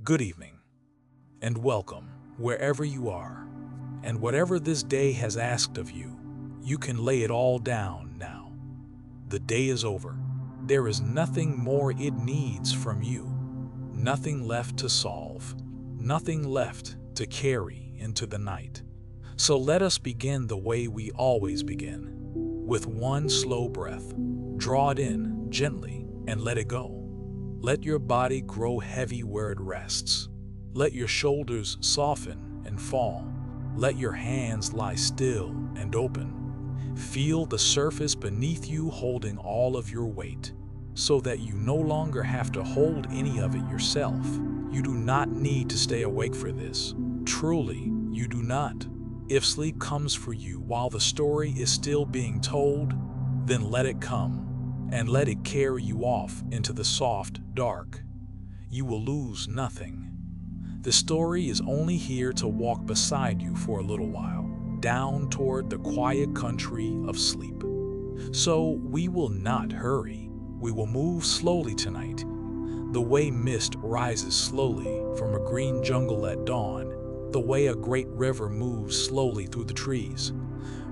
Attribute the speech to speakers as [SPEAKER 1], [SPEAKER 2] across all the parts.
[SPEAKER 1] Good evening, and welcome wherever you are. And whatever this day has asked of you, you can lay it all down now. The day is over. There is nothing more it needs from you. Nothing left to solve. Nothing left to carry into the night. So let us begin the way we always begin. With one slow breath, draw it in gently and let it go. Let your body grow heavy where it rests. Let your shoulders soften and fall. Let your hands lie still and open. Feel the surface beneath you holding all of your weight, so that you no longer have to hold any of it yourself. You do not need to stay awake for this. Truly, you do not. If sleep comes for you while the story is still being told, then let it come. And let it carry you off into the soft dark. You will lose nothing. The story is only here to walk beside you for a little while, down toward the quiet country of sleep. So we will not hurry. We will move slowly tonight. The way mist rises slowly from a green jungle at dawn, the way a great river moves slowly through the trees.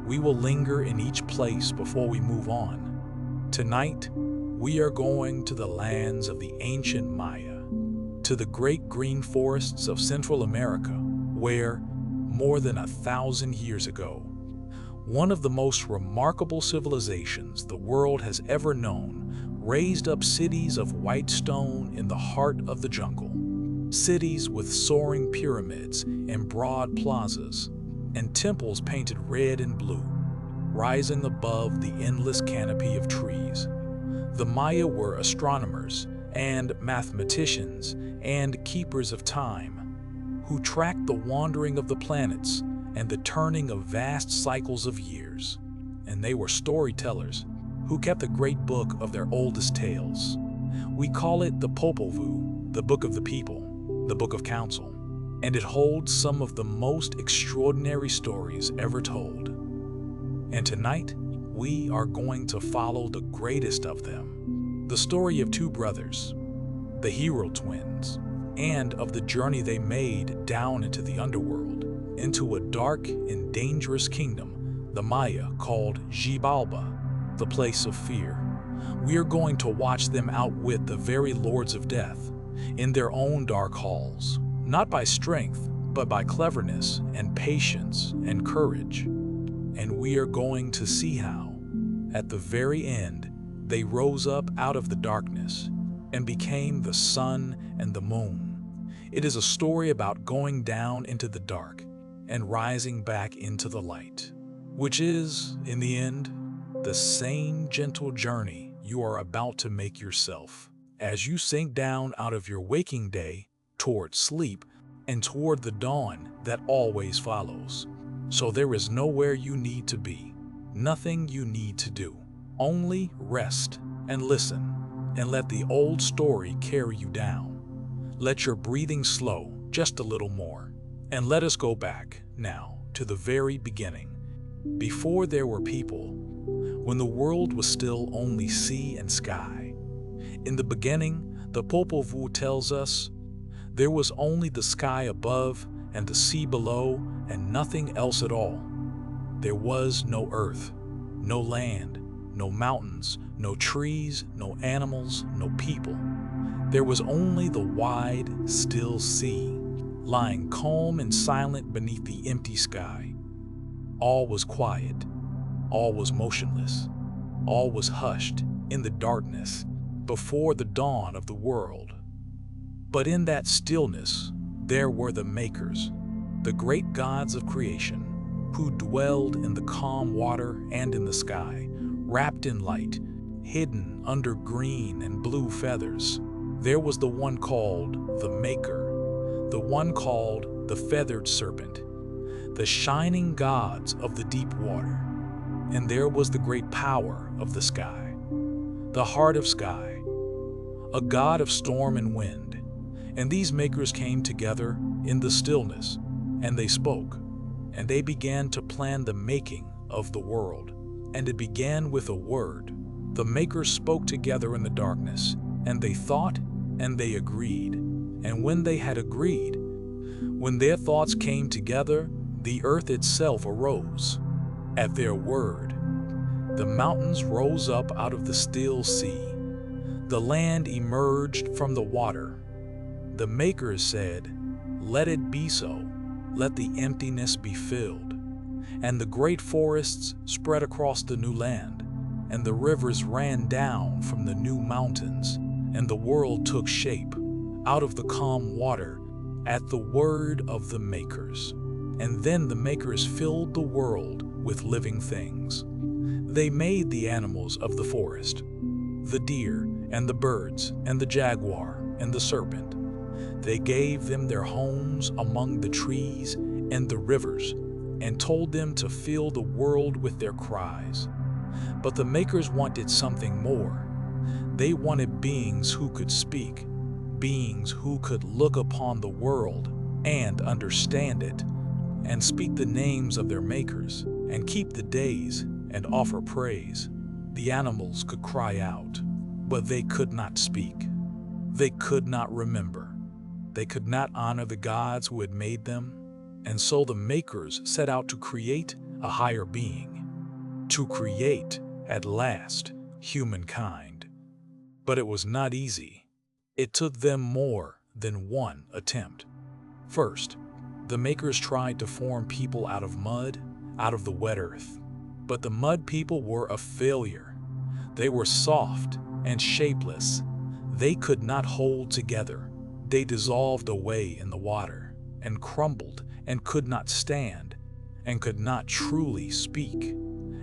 [SPEAKER 1] We will linger in each place before we move on. Tonight, we are going to the lands of the ancient Maya, to the great green forests of Central America, where, more than 1,000 years ago, one of the most remarkable civilizations the world has ever known raised up cities of white stone in the heart of the jungle. Cities with soaring pyramids and broad plazas, and temples painted red and blue, rising above the endless canopy of trees. The Maya were astronomers and mathematicians and keepers of time, who tracked the wandering of the planets and the turning of vast cycles of years. And they were storytellers who kept a great book of their oldest tales. We call it the Popol Vuh, the Book of the People, the Book of Counsel, and it holds some of the most extraordinary stories ever told. And tonight, we are going to follow the greatest of them, the story of two brothers, the hero twins, and of the journey they made down into the underworld, into a dark and dangerous kingdom the Maya called Xibalba, the place of fear. We are going to watch them outwit the very lords of death in their own dark halls, not by strength, but by cleverness and patience and courage. And we are going to see how, at the very end, they rose up out of the darkness and became the sun and the moon. It is a story about going down into the dark and rising back into the light, which is, in the end, the same gentle journey you are about to make yourself as you sink down out of your waking day toward sleep and toward the dawn that always follows. So there is nowhere you need to be, nothing you need to do. Only rest and listen, and let the old story carry you down. Let your breathing slow just a little more, and let us go back now to the very beginning, before there were people, when the world was still only sea and sky. In the beginning, the Popol Vuh tells us, there was only the sky above and the sea below, and nothing else at all. There was no earth, no land, no mountains, no trees, no animals, no people. There was only the wide, still sea, lying calm and silent beneath the empty sky. All was quiet, all was motionless, all was hushed in the darkness before the dawn of the world. But in that stillness, there were the makers, the great gods of creation, who dwelled in the calm water and in the sky, wrapped in light, hidden under green and blue feathers. There was the one called the Maker, the one called the Feathered Serpent, the shining gods of the deep water. And there was the great power of the sky, the heart of sky, a god of storm and wind. And these makers came together in the stillness, and they spoke, and they began to plan the making of the world. And it began with a word. The makers spoke together in the darkness, and they thought, and they agreed, And when they had agreed, when their thoughts came together, the earth itself arose. At their word, the mountains rose up out of the still sea. The land emerged from the water. The makers said, "Let it be so. Let the emptiness be filled." And the great forests spread across the new land, and the rivers ran down from the new mountains, and the world took shape out of the calm water at the word of the makers. And then the makers filled the world with living things. They made the animals of the forest, the deer and the birds and the jaguar and the serpent. They gave them their homes among the trees and the rivers, and told them to fill the world with their cries. But the makers wanted something more. They wanted beings who could speak, beings who could look upon the world and understand it, and speak the names of their makers, and keep the days, and offer praise. The animals could cry out, but they could not speak. They could not remember. They could not honor the gods who had made them. And so the makers set out to create a higher being, to create, at last, humankind. But it was not easy. It took them more than one attempt. First, the makers tried to form people out of mud, out of the wet earth. But the mud people were a failure. They were soft and shapeless. They could not hold together. They dissolved away in the water, and crumbled, and could not stand, and could not truly speak.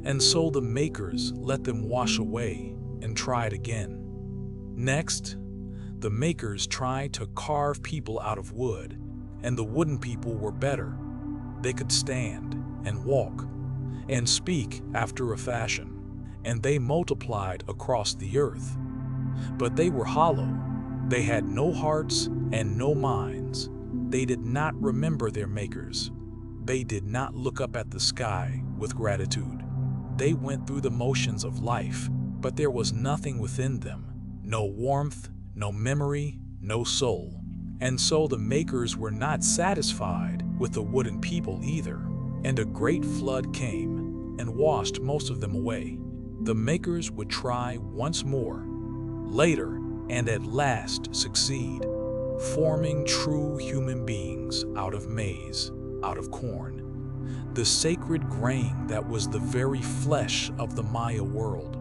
[SPEAKER 1] And so the makers let them wash away and tried again. Next, the makers tried to carve people out of wood, and the wooden people were better. They could stand and walk and speak after a fashion, and they multiplied across the earth. But they were hollow. They had no hearts and no minds. They did not remember their makers. They did not look up at the sky with gratitude. They went through the motions of life, but there was nothing within them. No warmth, no memory, no soul. And so the makers were not satisfied with the wooden people either. And a great flood came and washed most of them away. The makers would try once more, later, and at last succeed, forming true human beings out of maize, out of corn, the sacred grain that was the very flesh of the Maya world.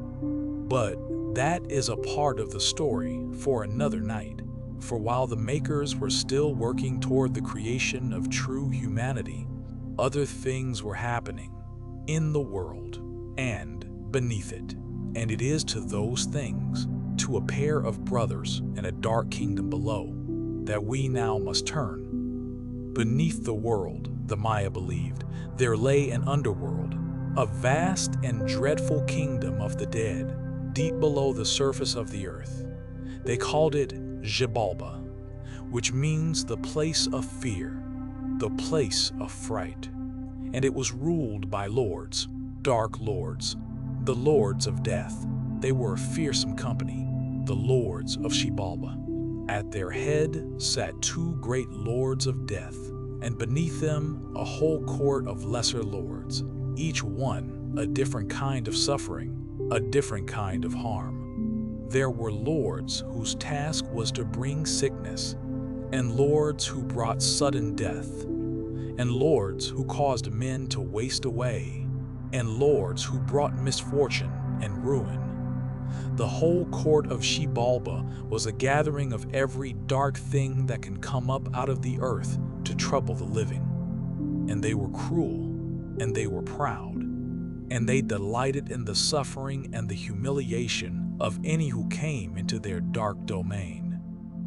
[SPEAKER 1] But that is a part of the story for another night. For while the makers were still working toward the creation of true humanity, other things were happening in the world and beneath it. And it is to those things, to a pair of brothers in a dark kingdom below, that we now must turn. Beneath the world, the Maya believed, there lay an underworld, a vast and dreadful kingdom of the dead, deep below the surface of the earth. They called it Xibalba, which means the place of fear, the place of fright. And it was ruled by lords, dark lords, the lords of death. They were a fearsome company, the lords of Xibalba. At their head sat two great lords of death, and beneath them a whole court of lesser lords, each one a different kind of suffering, a different kind of harm. There were lords whose task was to bring sickness, and lords who brought sudden death, and lords who caused men to waste away, and lords who brought misfortune and ruin. The whole court of Xibalba was a gathering of every dark thing that can come up out of the earth to trouble the living. And they were cruel, and they were proud, and they delighted in the suffering and the humiliation of any who came into their dark domain.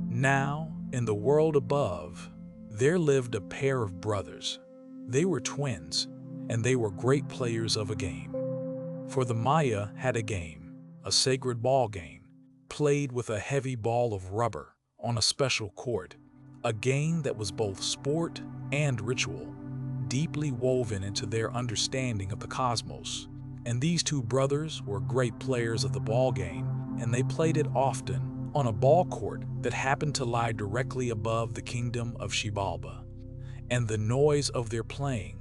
[SPEAKER 1] Now, in the world above, there lived a pair of brothers. They were twins, and they were great players of a game. For the Maya had a game, a sacred ball game, played with a heavy ball of rubber on a special court, a game that was both sport and ritual, deeply woven into their understanding of the cosmos. And these two brothers were great players of the ball game, and they played it often, on a ball court that happened to lie directly above the kingdom of Xibalba. And the noise of their playing,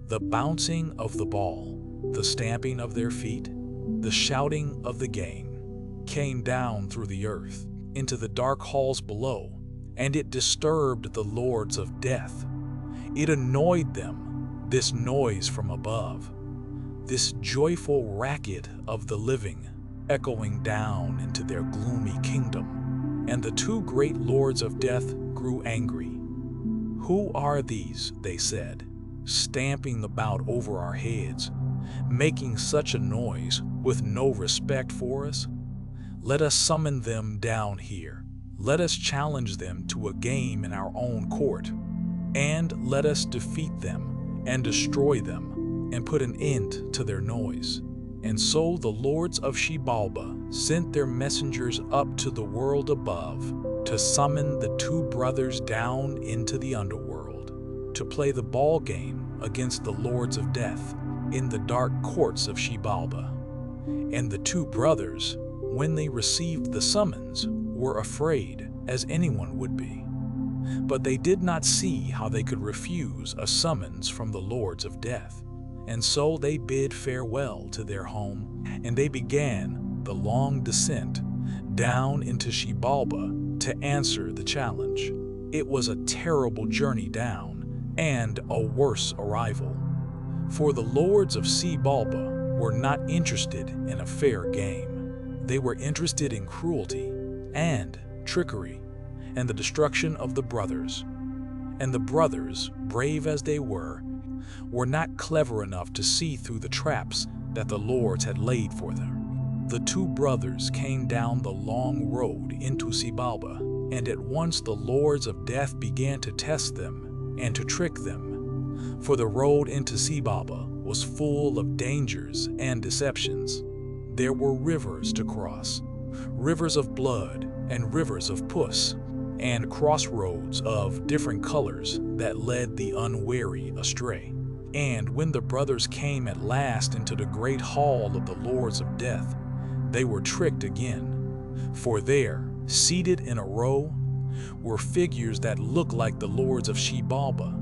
[SPEAKER 1] the bouncing of the ball, the stamping of their feet, the shouting of the game, came down through the earth into the dark halls below, and it disturbed the lords of death. It annoyed them, this noise from above, this joyful racket of the living, echoing down into their gloomy kingdom. And the two great lords of death grew angry. "Who are these," they said, "stamping about over our heads, making such a noise with no respect for us? Let us summon them down here. Let us challenge them to a game in our own court, and let us defeat them and destroy them and put an end to their noise." And so the lords of Xibalba sent their messengers up to the world above to summon the two brothers down into the underworld to play the ball game against the lords of death in the dark courts of Xibalba. And the two brothers, when they received the summons, were afraid, as anyone would be. But they did not see how they could refuse a summons from the lords of death. And so they bid farewell to their home, and they began the long descent down into Xibalba to answer the challenge. It was a terrible journey down, and a worse arrival. For the lords of Xibalba were not interested in a fair game. They were interested in cruelty and trickery and the destruction of the brothers. And the brothers, brave as they were not clever enough to see through the traps that the lords had laid for them. The two brothers came down the long road into Xibalba, and at once the lords of death began to test them and to trick them. For the road into Xibalba was full of dangers and deceptions. There were rivers to cross, rivers of blood and rivers of pus, and crossroads of different colors that led the unwary astray. And when the brothers came at last into the great hall of the lords of death, they were tricked again. For there, seated in a row, were figures that looked like the lords of Xibalba.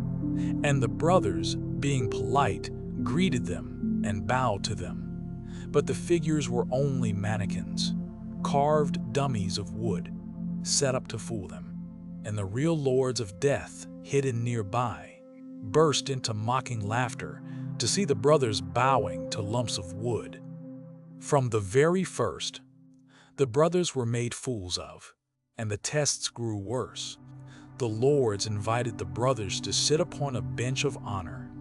[SPEAKER 1] And the brothers, being polite, greeted them and bowed to them. But the figures were only mannequins, carved dummies of wood, set up to fool them. And the real lords of death, hidden nearby, burst into mocking laughter to see the brothers bowing to lumps of wood. From the very first, the brothers were made fools of, and the tests grew worse. The lords invited the brothers to sit upon a bench of honor,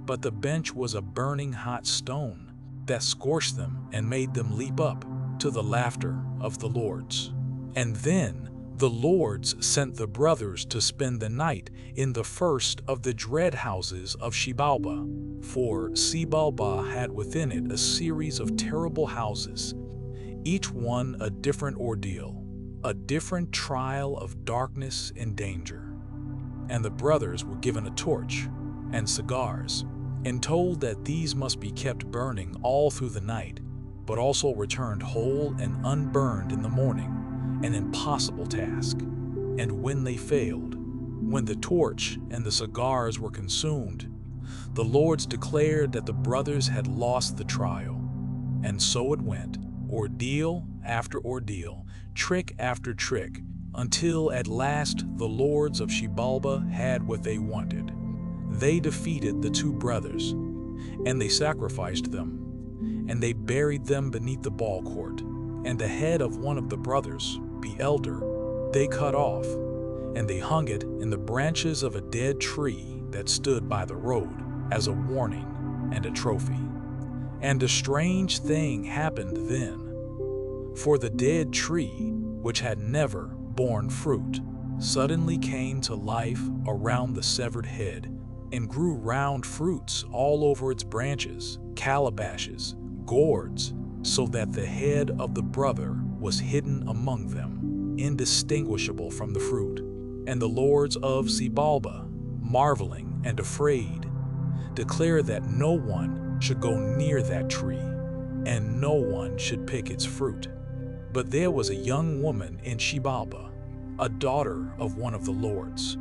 [SPEAKER 1] but the bench was a burning hot stone that scorched them and made them leap up to the laughter of the lords. And then the lords sent the brothers to spend the night in the first of the dread houses of Xibalba, for Xibalba had within it a series of terrible houses, each one a different ordeal, a different trial of darkness and danger. And the brothers were given a torch and cigars, and told that these must be kept burning all through the night, but also returned whole and unburned in the morning, an impossible task. And when they failed, when the torch and the cigars were consumed, the lords declared that the brothers had lost the trial. And so it went, ordeal after ordeal, trick after trick, until at last the lords of Xibalba had what they wanted. They defeated the two brothers, and they sacrificed them, and they buried them beneath the ball court, and the head of one of the brothers, the elder, they cut off, and they hung it in the branches of a dead tree that stood by the road as a warning and a trophy. And a strange thing happened then. For the dead tree, which had never borne fruit, suddenly came to life around the severed head, and grew round fruits all over its branches, calabashes, gourds, so that the head of the brother was hidden among them, indistinguishable from the fruit. And the lords of Xibalba, marveling and afraid, declared that no one should go near that tree, and no one should pick its fruit. But there was a young woman in Xibalba, a daughter of one of the lords.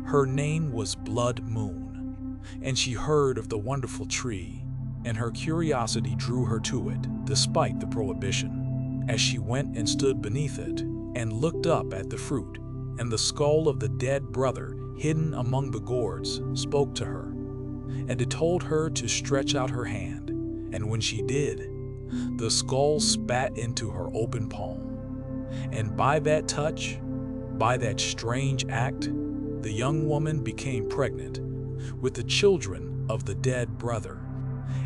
[SPEAKER 1] Her name was Blood Moon, and she heard of the wonderful tree, and her curiosity drew her to it, despite the prohibition. As she went and stood beneath it, and looked up at the fruit, and the skull of the dead brother hidden among the gourds spoke to her, and it told her to stretch out her hand, and when she did, the skull spat into her open palm. And by that touch, by that strange act, the young woman became pregnant with the children of the dead brother.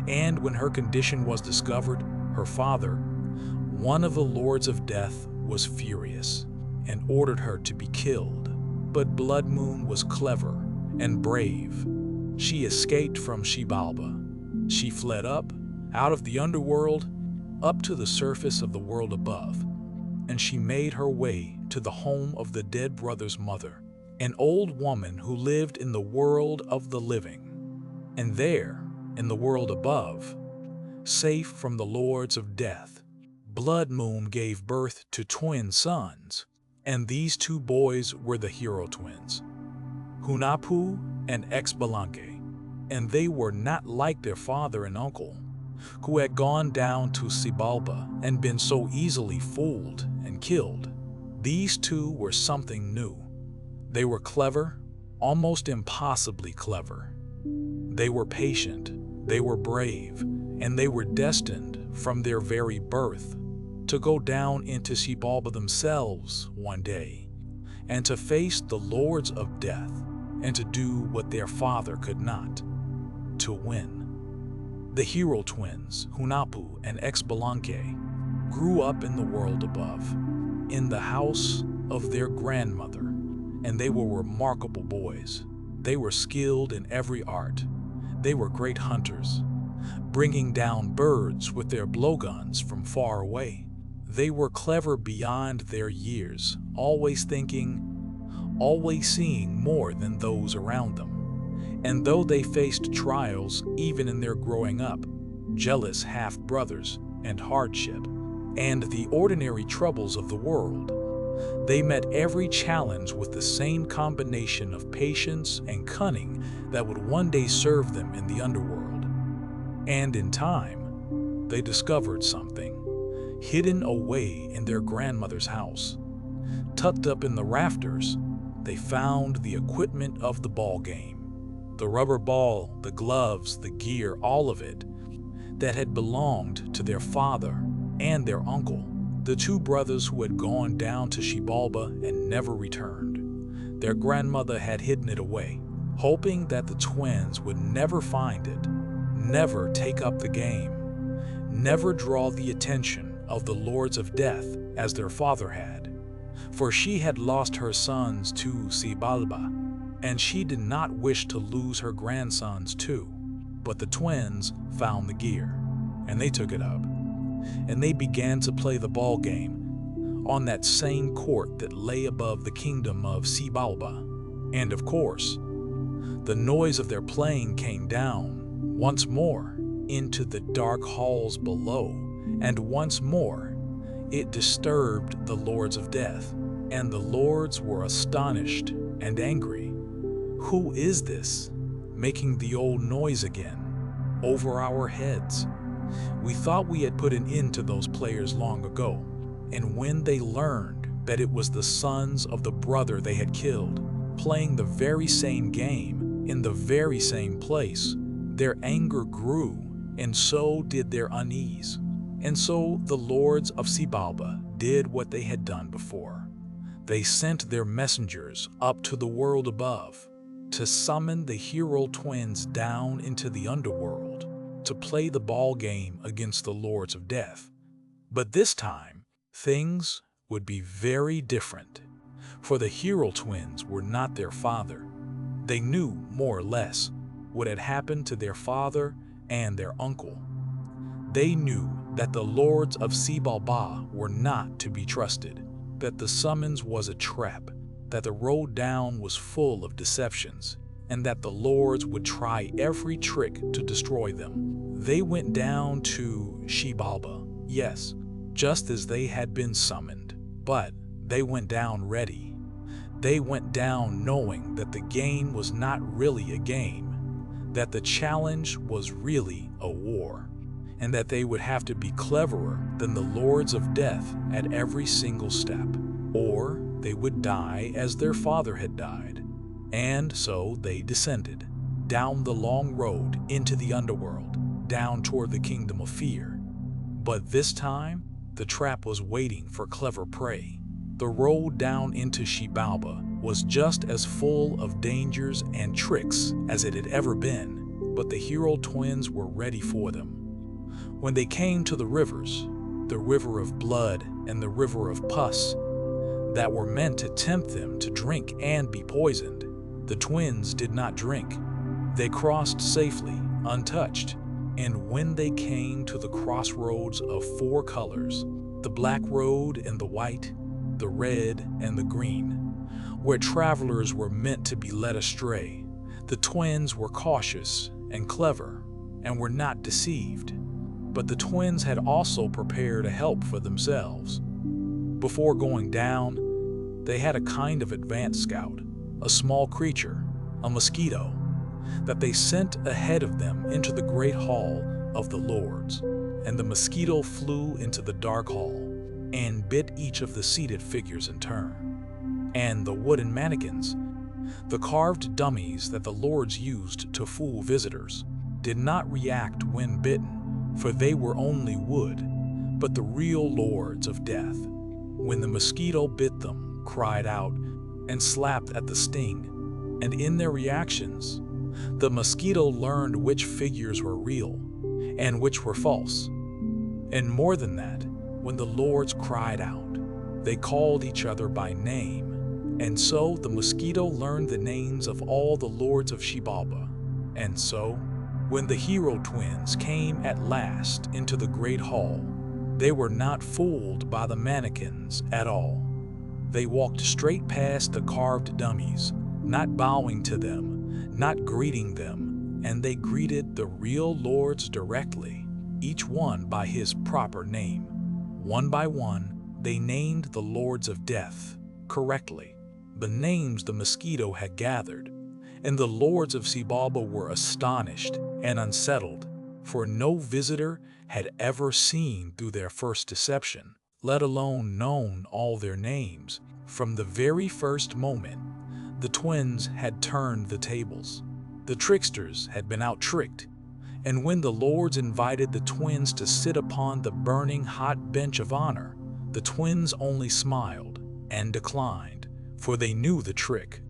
[SPEAKER 1] And when her condition was discovered, her father, one of the lords of death, was furious and ordered her to be killed. But Blood Moon was clever and brave. She escaped from Xibalba. She fled up, out of the underworld, up to the surface of the world above, and she made her way to the home of the dead brother's mother, an old woman who lived in the world of the living. And there, in the world above, safe from the lords of death, Blood Moon gave birth to twin sons, and these two boys were the hero twins, Hunahpu and Xibalba, and they were not like their father and uncle, who had gone down to Xibalba and been so easily fooled and killed. These two were something new. They were clever, almost impossibly clever. They were patient, they were brave, and they were destined from their very birth to go down into Xibalba themselves one day, and to face the lords of death, and to do what their father could not, to win. The hero twins, Hunahpu and Xibalba, grew up in the world above, in the house of their grandmother, and they were remarkable boys. They were skilled in every art. They were great hunters, bringing down birds with their blowguns from far away. They were clever beyond their years, always thinking, always seeing more than those around them. And though they faced trials even in their growing up, jealous half-brothers and hardship, and the ordinary troubles of the world, they met every challenge with the same combination of patience and cunning that would one day serve them in the underworld. And in time, they discovered something, hidden away in their grandmother's house. Tucked up in the rafters, they found the equipment of the ball game. The rubber ball, the gloves, the gear, all of it, that had belonged to their father and their uncle, the two brothers who had gone down to Xibalba and never returned. Their grandmother had hidden it away, hoping that the twins would never find it, never take up the game, never draw the attention of the lords of death as their father had. For she had lost her sons to Xibalba, and she did not wish to lose her grandsons too. But the twins found the gear, and they took it up, and they began to play the ball game on that same court that lay above the kingdom of Xibalba. And of course, the noise of their playing came down once more into the dark halls below, and once more it disturbed the lords of death, and the lords were astonished and angry. Who is this, making the old noise again, over our heads? We thought we had put an end to those players long ago, and when they learned that it was the sons of the brother they had killed, playing the very same game, in the very same place, their anger grew, and so did their unease. And so the lords of Xibalba did what they had done before. They sent their messengers up to the world above, to summon the hero twins down into the underworld to play the ball game against the lords of death. But this time, things would be very different, for the hero twins were not their father. They knew, more or less, what had happened to their father and their uncle. They knew that the lords of Xibalba were not to be trusted, that the summons was a trap, that the road down was full of deceptions, and that the lords would try every trick to destroy them. They went down to Xibalba, yes, just as they had been summoned. But they went down ready. They went down knowing that the game was not really a game, that the challenge was really a war, and that they would have to be cleverer than the lords of death at every single step, or they would die as their father had died. And so they descended down the long road into the underworld, down toward the kingdom of fear. But this time, the trap was waiting for clever prey. The road down into Xibalba was just as full of dangers and tricks as it had ever been, but the hero twins were ready for them. When they came to the rivers, the river of blood and the river of pus, that were meant to tempt them to drink and be poisoned, the twins did not drink. They crossed safely, untouched, and when they came to the crossroads of four colors, the black road and the white, the red and the green, where travelers were meant to be led astray, the twins were cautious and clever and were not deceived. But the twins had also prepared a help for themselves. Before going down, they had a kind of advance scout, a small creature, a mosquito, that they sent ahead of them into the great hall of the lords. And the mosquito flew into the dark hall and bit each of the seated figures in turn. And the wooden mannequins, the carved dummies that the lords used to fool visitors, did not react when bitten, for they were only wood, but the real lords of death, when the mosquito bit them, cried out and slapped at the sting, and in their reactions, the mosquito learned which figures were real and which were false. And more than that, when the lords cried out, they called each other by name, and so the mosquito learned the names of all the lords of Xibalba. And so, when the hero twins came at last into the great hall, they were not fooled by the mannequins at all. They walked straight past the carved dummies, not bowing to them, not greeting them, and they greeted the real lords directly, each one by his proper name. One by one, they named the lords of death correctly, the names the mosquito had gathered, and the lords of Xibalba were astonished and unsettled, for no visitor had ever seen through their first deception, let alone known all their names. From the very first moment, the twins had turned the tables. The tricksters had been out-tricked, and when the lords invited the twins to sit upon the burning hot bench of honor, the twins only smiled and declined, for they knew the trick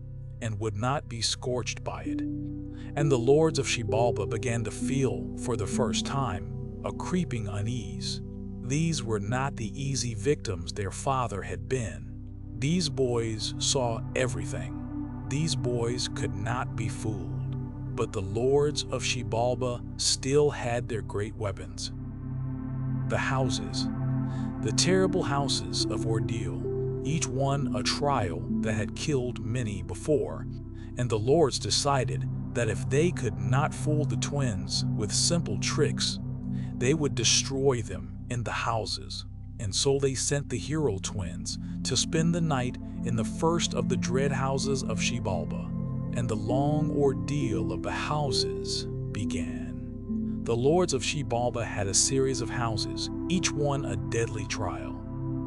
[SPEAKER 1] and would not be scorched by it. And the lords of Xibalba began to feel, for the first time, a creeping unease. These were not the easy victims their father had been. These boys saw everything. These boys could not be fooled. But the lords of Xibalba still had their great weapons. The houses, the terrible houses of ordeal, each one a trial that had killed many before, and the lords decided that if they could not fool the twins with simple tricks, they would destroy them in the houses. And so they sent the hero twins to spend the night in the first of the dread houses of Xibalba. And the long ordeal of the houses began. The lords of Xibalba had a series of houses, each one a deadly trial,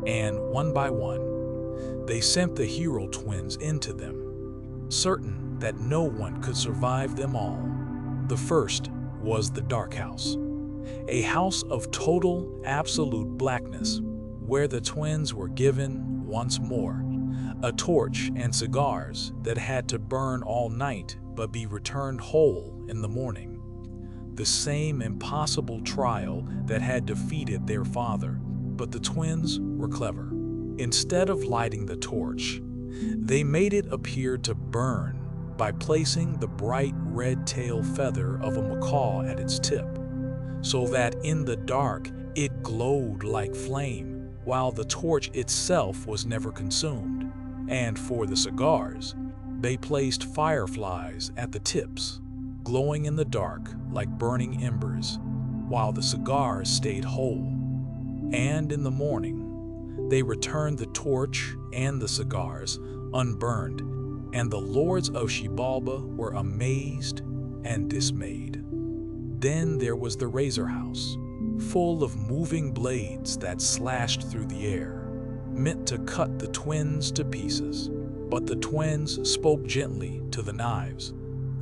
[SPEAKER 1] and one by one, they sent the hero twins into them, certain that no one could survive them all. The first was the dark house, a house of total, absolute blackness, where the twins were given, once more, a torch and cigars that had to burn all night but be returned whole in the morning. The same impossible trial that had defeated their father, but the twins were clever. Instead of lighting the torch, they made it appear to burn by placing the bright red tail feather of a macaw at its tip, so that in the dark it glowed like flame, while the torch itself was never consumed. And for the cigars, they placed fireflies at the tips, glowing in the dark like burning embers, while the cigars stayed whole. And in the morning, they returned the torch and the cigars unburned, and the lords of Xibalba were amazed and dismayed. Then there was the razor house, full of moving blades that slashed through the air, meant to cut the twins to pieces. But the twins spoke gently to the knives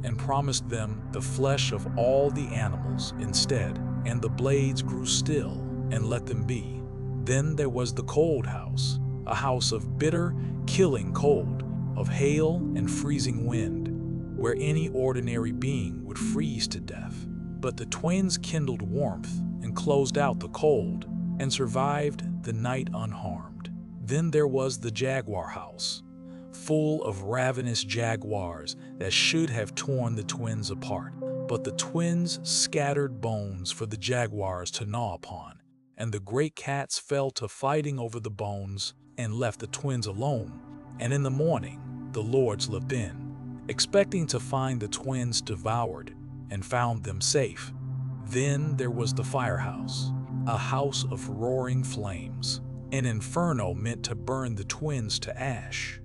[SPEAKER 1] and promised them the flesh of all the animals instead, and the blades grew still and let them be. Then there was the cold house, a house of bitter, killing cold, of hail and freezing wind, where any ordinary being would freeze to death. But the twins kindled warmth and closed out the cold and survived the night unharmed. Then there was the jaguar house, full of ravenous jaguars that should have torn the twins apart. But the twins scattered bones for the jaguars to gnaw upon, and the great cats fell to fighting over the bones and left the twins alone. And in the morning, the lords looked in, expecting to find the twins devoured, and found them safe. Then there was the firehouse, a house of roaring flames, an inferno meant to burn the twins to ash.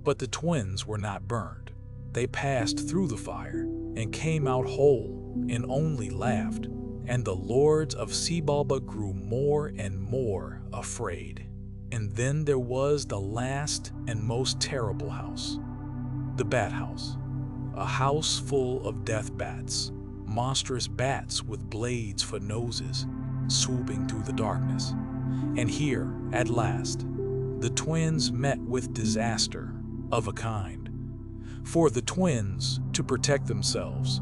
[SPEAKER 1] But the twins were not burned. They passed through the fire and came out whole and only laughed. And the lords of Xibalba grew more and more afraid. And then there was the last and most terrible house, the bat house, a house full of death bats, monstrous bats with blades for noses, swooping through the darkness. And here, at last, the twins met with disaster of a kind. For the twins, to protect themselves,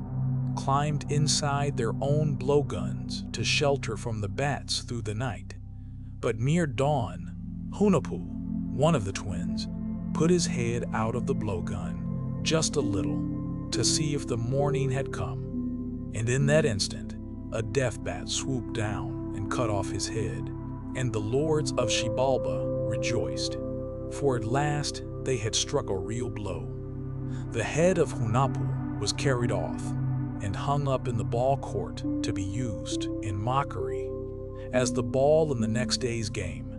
[SPEAKER 1] climbed inside their own blowguns to shelter from the bats through the night. But near dawn, Hunahpu, one of the twins, put his head out of the blowgun just a little to see if the morning had come. And in that instant, a death bat swooped down and cut off his head. And the lords of Xibalba rejoiced, for at last they had struck a real blow. The head of Hunahpu was carried off and hung up in the ball court to be used in mockery as the ball in the next day's game.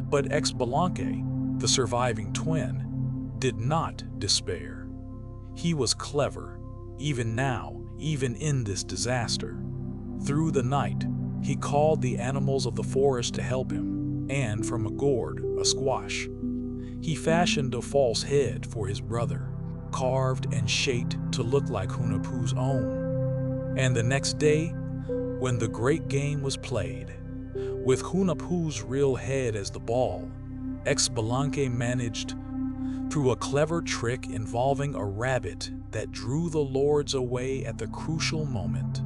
[SPEAKER 1] But Xibalba, the surviving twin, did not despair. He was clever, even now, even in this disaster. Through the night, he called the animals of the forest to help him, and from a gourd, a squash, he fashioned a false head for his brother, carved and shaped to look like Hunahpu's own. And the next day, when the great game was played, with Hunahpu's real head as the ball, Xibalba managed, through a clever trick involving a rabbit that drew the lords away at the crucial moment,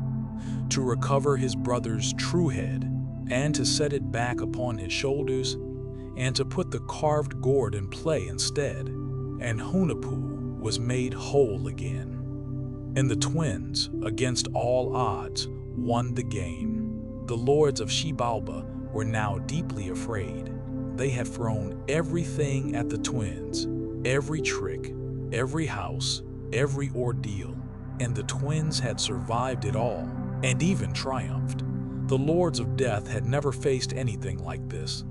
[SPEAKER 1] to recover his brother's true head and to set it back upon his shoulders and to put the carved gourd in play instead. And Hunahpu was made whole again. And the twins, against all odds, won the game. The lords of Xibalba were now deeply afraid. They had thrown everything at the twins, every trick, every house, every ordeal, and the twins had survived it all, and even triumphed. The lords of death had never faced anything like this,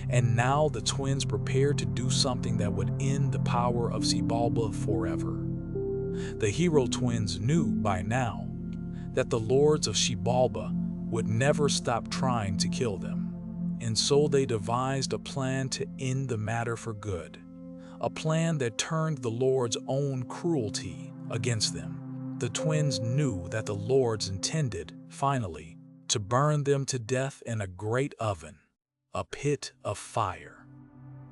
[SPEAKER 1] and now the twins prepared to do something that would end the power of Xibalba forever. The hero twins knew by now that the lords of Xibalba would never stop trying to kill them, and so they devised a plan to end the matter for good, a plan that turned the lords' own cruelty against them. The twins knew that the lords intended, finally, to burn them to death in a great oven, a pit of fire.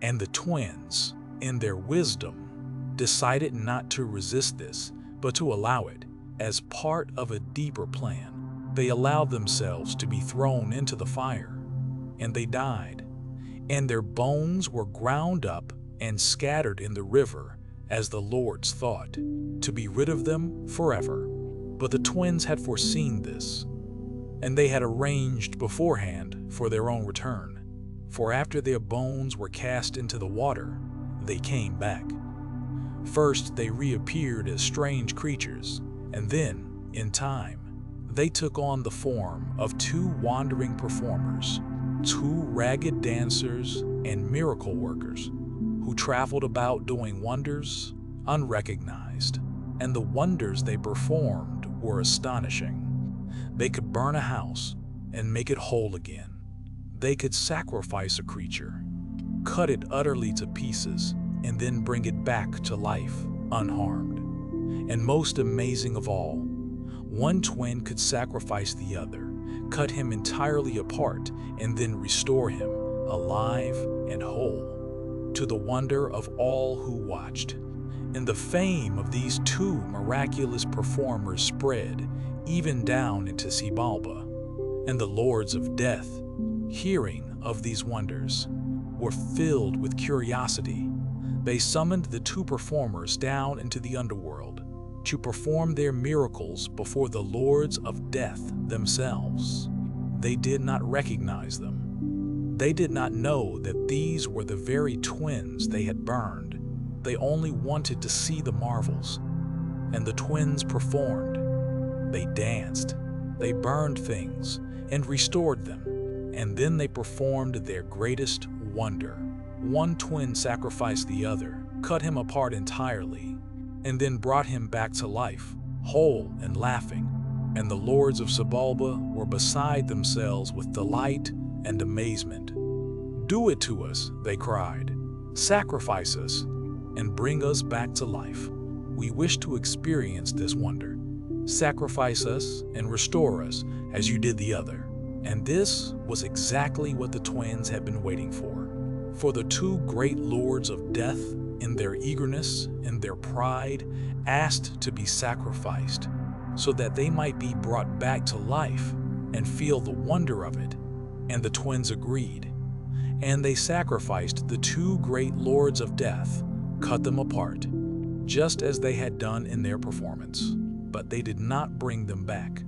[SPEAKER 1] And the twins, in their wisdom, decided not to resist this, but to allow it as part of a deeper plan. They allowed themselves to be thrown into the fire, and they died, and their bones were ground up and scattered in the river as the lords thought, to be rid of them forever. But the twins had foreseen this, and they had arranged beforehand for their own return. For after their bones were cast into the water, they came back. First they reappeared as strange creatures, and then, in time, they took on the form of two wandering performers, two ragged dancers and miracle workers who traveled about doing wonders unrecognized, and the wonders they performed were astonishing. They could burn a house and make it whole again. They could sacrifice a creature, cut it utterly to pieces, and then bring it back to life unharmed. And most amazing of all, one twin could sacrifice the other, cut him entirely apart, and then restore him alive and whole, to the wonder of all who watched. And the fame of these two miraculous performers spread even down into Xibalba, and the lords of death, hearing of these wonders, were filled with curiosity. They summoned the two performers down into the underworld to perform their miracles before the lords of death themselves. They did not recognize them. They did not know that these were the very twins they had burned. They only wanted to see the marvels. And the twins performed. They danced. They burned things and restored them. And then they performed their greatest wonder. One twin sacrificed the other, cut him apart entirely, and then brought him back to life, whole and laughing. And the lords of Xibalba were beside themselves with delight and amazement. "Do it to us," they cried. "Sacrifice us and bring us back to life. We wish to experience this wonder. Sacrifice us and restore us as you did the other." And this was exactly what the twins had been waiting for. For the two great lords of death, in their eagerness and their pride, asked to be sacrificed so that they might be brought back to life and feel the wonder of it. And the twins agreed. And they sacrificed the two great lords of death, cut them apart, just as they had done in their performance. But they did not bring them back.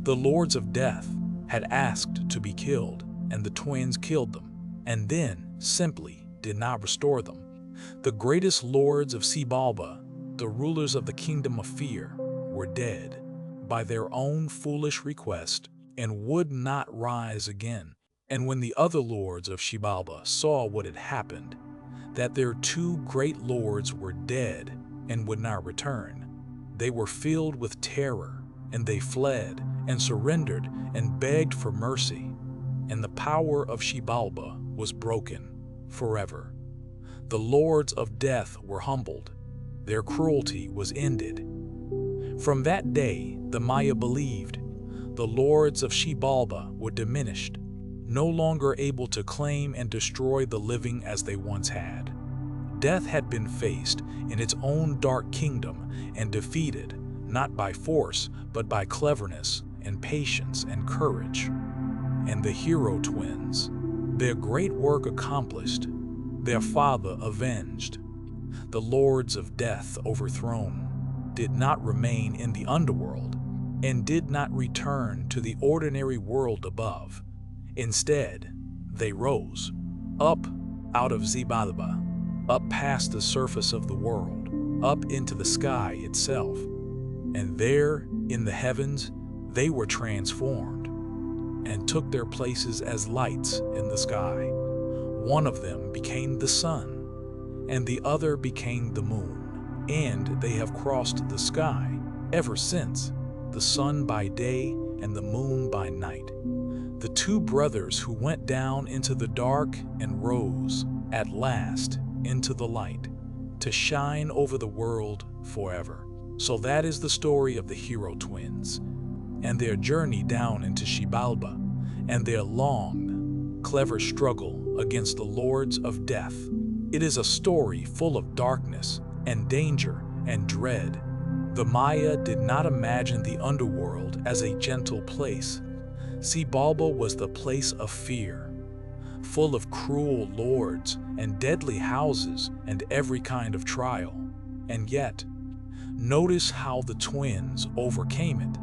[SPEAKER 1] The lords of death had asked to be killed, and the twins killed them, and then simply did not restore them. The greatest lords of Xibalba, the rulers of the kingdom of fear, were dead by their own foolish request and would not rise again. And when the other lords of Xibalba saw what had happened, that their two great lords were dead and would not return, they were filled with terror, and they fled and surrendered and begged for mercy. And the power of Xibalba was broken forever. The lords of death were humbled. Their cruelty was ended. From that day, the Maya believed the lords of Xibalba were diminished, no longer able to claim and destroy the living as they once had. Death had been faced in its own dark kingdom and defeated, not by force, but by cleverness and patience and courage. And the hero twins, their great work accomplished, their father avenged, the lords of death overthrown, did not remain in the underworld and did not return to the ordinary world above. Instead, they rose up out of Xibalba, up past the surface of the world, up into the sky itself. And there, in the heavens, they were transformed and took their places as lights in the sky. One of them became the sun, and the other became the moon. And they have crossed the sky ever since, the sun by day and the moon by night. The two brothers who went down into the dark and rose, at last, into the light, to shine over the world forever. So that is the story of the hero twins, and their journey down into Xibalba, and their long, clever struggle against the lords of death. It is a story full of darkness and danger and dread. The Maya did not imagine the underworld as a gentle place. Xibalba was the place of fear, full of cruel lords and deadly houses and every kind of trial. And yet, notice how the twins overcame it,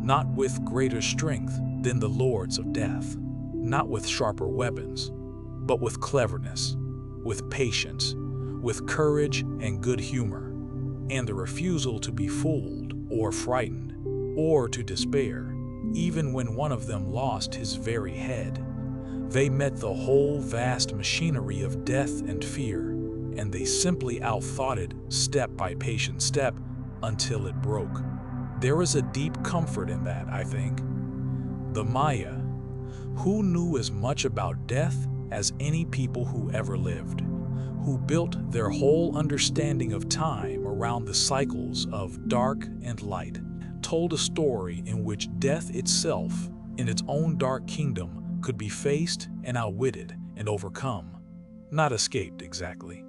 [SPEAKER 1] not with greater strength than the lords of death, not with sharper weapons, but with cleverness, with patience, with courage and good humor, and the refusal to be fooled or frightened or to despair, even when one of them lost his very head. They met the whole vast machinery of death and fear, and they simply outthought it step by patient step until it broke. There is a deep comfort in that, I think. The Maya, who knew as much about death as any people who ever lived, who built their whole understanding of time around the cycles of dark and light, told a story in which death itself, in its own dark kingdom, could be faced and outwitted and overcome, not escaped exactly.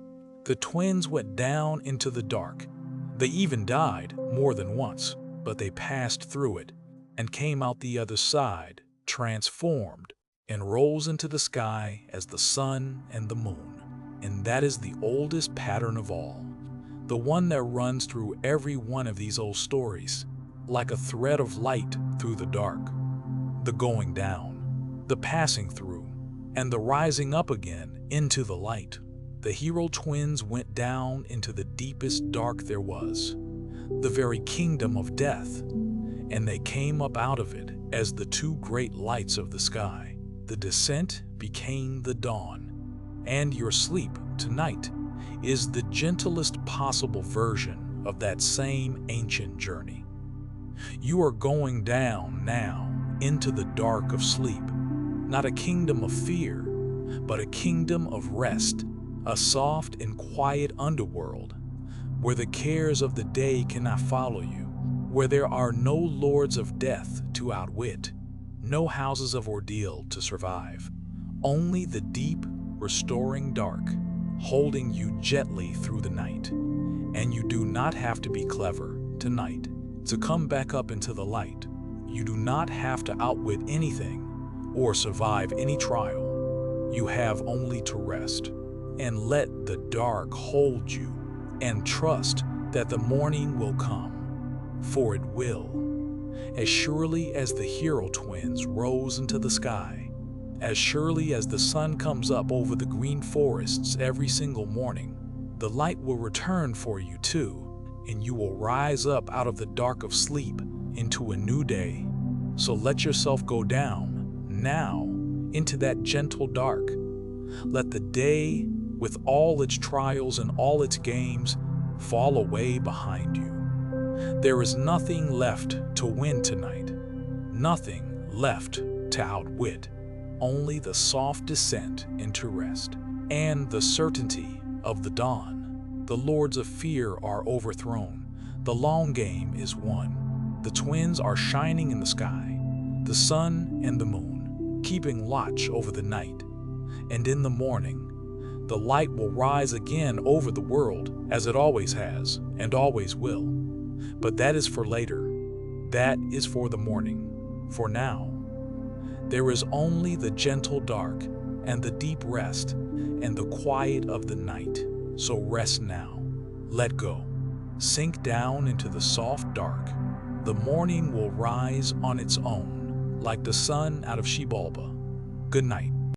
[SPEAKER 1] The twins went down into the dark. They even died more than once, but they passed through it and came out the other side, transformed, and rose into the sky as the sun and the moon. And that is the oldest pattern of all, the one that runs through every one of these old stories, like a thread of light through the dark. The going down, the passing through, and the rising up again into the light. The hero twins went down into the deepest dark there was, the very kingdom of death, and they came up out of it as the two great lights of the sky. The descent became the dawn, and your sleep tonight is the gentlest possible version of that same ancient journey. You are going down now into the dark of sleep, not a kingdom of fear, but a kingdom of rest, a soft and quiet underworld, where the cares of the day cannot follow you, where there are no lords of death to outwit, no houses of ordeal to survive, only the deep, restoring dark, holding you gently through the night. And you do not have to be clever tonight to come back up into the light. You do not have to outwit anything or survive any trial. You have only to rest and let the dark hold you and trust that the morning will come, for it will. As surely as the hero twins rose into the sky, as surely as the sun comes up over the green forests every single morning, the light will return for you too, and you will rise up out of the dark of sleep into a new day. So let yourself go down now into that gentle dark. Let the day, with all its trials and all its games, fall away behind you. There is nothing left to win tonight, nothing left to outwit, only the soft descent into rest and the certainty of the dawn. The lords of fear are overthrown. The long game is won. The twins are shining in the sky, the sun and the moon, keeping watch over the night. And in the morning, the light will rise again over the world as it always has and always will. But that is for later. That is for the morning. For now, there is only the gentle dark and the deep rest and the quiet of the night. So rest now. Let go. Sink down into the soft dark. The morning will rise on its own, like the sun out of Xibalba. Good night.